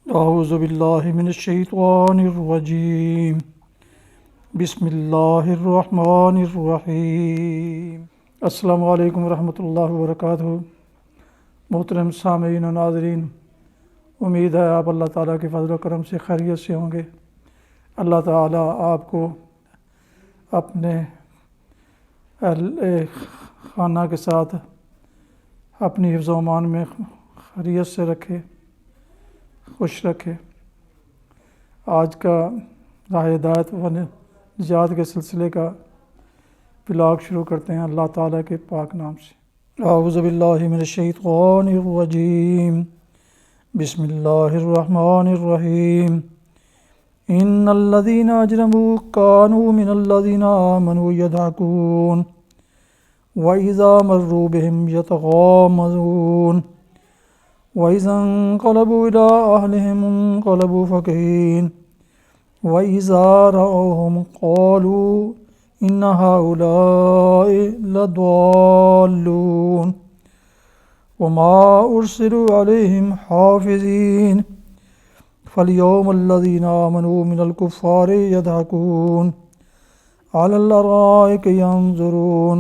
اعوذ باللہ من الشیطان الرجیم بسم اللہ الرحمن الرحیم۔ السلام علیکم ورحمۃ اللہ وبرکاتہ۔ محترم سامعین و ناظرین، امید ہے آپ اللہ تعالیٰ کے فضل و کرم سے خیریت سے ہوں گے۔ اللہ تعالیٰ آپ کو اپنے اہل خانہ کے ساتھ اپنی حفظ و امان میں خیریت سے رکھے، خوش رکھے۔ آج کا راہ ہدایت و نجات کے سلسلے کا ولاگ شروع کرتے ہیں اللہ تعالیٰ کے پاک نام سے۔ اعوذ باللہ من الشیطان الرجیم بسم اللہ الرحمن الرحیم۔ ان الذین اجرموا کانوا من الذین آمنوا یضحکون وَإِذَا مَرُّوا بِهِمْ يَتَغَامَزُونَ وَإِذَا انقلبوا إِلَىٰ أَهْلِهِمْ انقلبوا فَكِهِينَ وَإِذَا رَأَوْهُمْ قَالُوا إِنَّ هَٰؤُلَاءِ لَضَالُّونَ وَمَا أُرْسِلُوا عَلَيْهِمْ حَافِظِينَ فَالْيَوْمَ الَّذِينَ آمَنُوا مِنَ الْكُفَّارِ يَضْحَكُونَ عَلَى الْأَرَائِكِ يَنظُرُونَ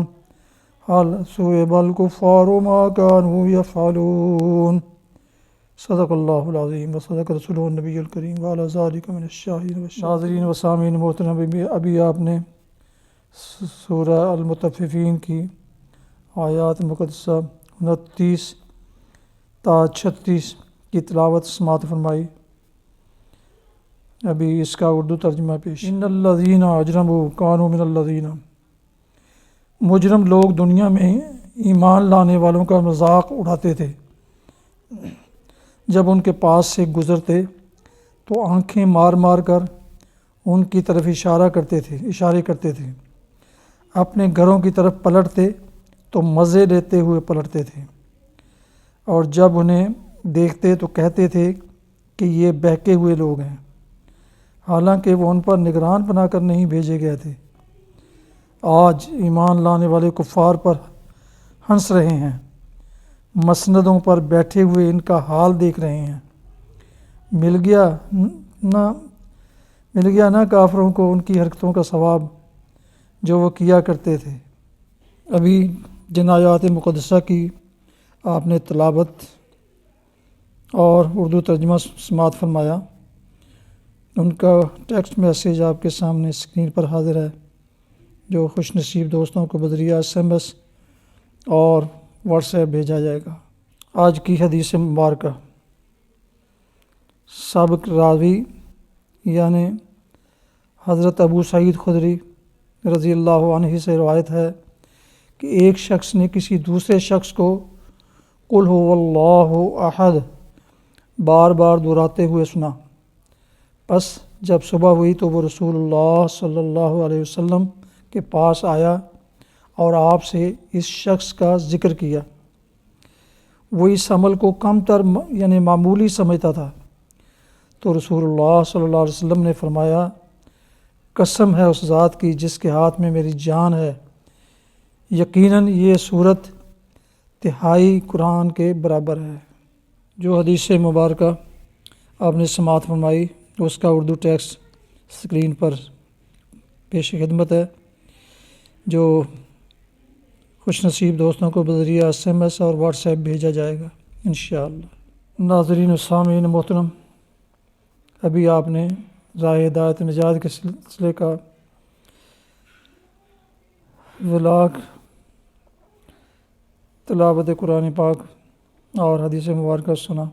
هل ثوب الكفار ما كانوا يفعلون۔ صدق اللہ العظیم و صدق رسولہ النبی الکریم وعلی ذلک من الشاہدین والشاہدین۔ ناظرین و سامعین محترم، ابھی آپ نے سورہ المطففین کی آیات مقدسہ 29 تا 36 کی تلاوت سماعت فرمائی۔ ابھی اس کا اردو ترجمہ پیش۔ ان الذین اجرموا کانوا من الذین، مجرم لوگ دنیا میں ایمان لانے والوں کا مذاق اڑاتے تھے۔ جب ان کے پاس سے گزرتے تو آنکھیں مار مار کر ان کی طرف اشارے کرتے تھے۔ اپنے گھروں کی طرف پلٹتے تو مزے لیتے ہوئے پلٹتے تھے، اور جب انہیں دیکھتے تو کہتے تھے کہ یہ بہکے ہوئے لوگ ہیں، حالانکہ وہ ان پر نگران بنا کر نہیں بھیجے گئے تھے۔ آج ایمان لانے والے کفار پر ہنس رہے ہیں، مسندوں پر بیٹھے ہوئے ان کا حال دیکھ رہے ہیں۔ مل گیا نہ کافروں کو ان کی حرکتوں کا ثواب جو وہ کیا کرتے تھے۔ ابھی جن آیات مقدسہ کی آپ نے تلاوت اور اردو ترجمہ سماعت فرمایا، ان کا ٹیکسٹ میسیج آپ کے سامنے اسکرین پر حاضر ہے، جو خوش نصیب دوستوں کو بذریعہ SMS اور واٹس ایپ بھیجا جائے گا۔ آج کی حدیث مبارکہ سابق راوی یعنی حضرت ابو سعید خدری رضی اللہ عنہ سے روایت ہے کہ ایک شخص نے کسی دوسرے شخص کو قل هو اللہ احد بار بار دہراتے ہوئے سنا۔ پس جب صبح ہوئی تو وہ رسول اللہ صلی اللہ علیہ وسلم کے پاس آیا اور آپ سے اس شخص کا ذکر کیا۔ وہ اس عمل کو کم تر یعنی معمولی سمجھتا تھا، تو رسول اللہ صلی اللہ علیہ وسلم نے فرمایا، قسم ہے اس ذات کی جس کے ہاتھ میں میری جان ہے، یقیناً یہ صورت تہائی قرآن کے برابر ہے۔ جو حدیث مبارکہ آپ نے سماعت فرمائی اس کا اردو ٹیکسٹ اسکرین پر پیش خدمت ہے، جو خوش نصیب دوستوں کو بذریعہ SMS اور واٹس ایپ بھیجا جائے گا انشاءاللہ۔ ناظرین و سامعین محترم، ابھی آپ نے راہ ہدایت نجات کے سلسلے کا ولاگ تلاوت قرآن پاک اور حدیث مبارکہ سنا۔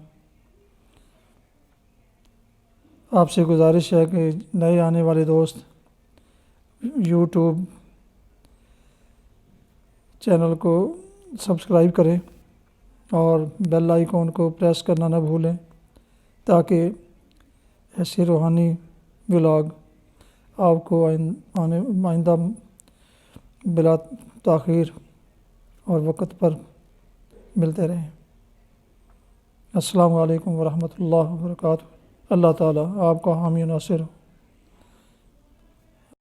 آپ سے گزارش ہے کہ نئے آنے والے دوست YouTube چینل کو سبسکرائب کریں اور بیل آئیکن کو پریس کرنا نہ بھولیں، تاکہ ایسے روحانی ولاگ آپ کو آئندہ بلا تاخیر اور وقت پر ملتے رہیں۔ السلام علیکم ورحمۃ اللہ وبرکاتہ۔ اللہ تعالیٰ آپ کا حامی و ناصر ہو۔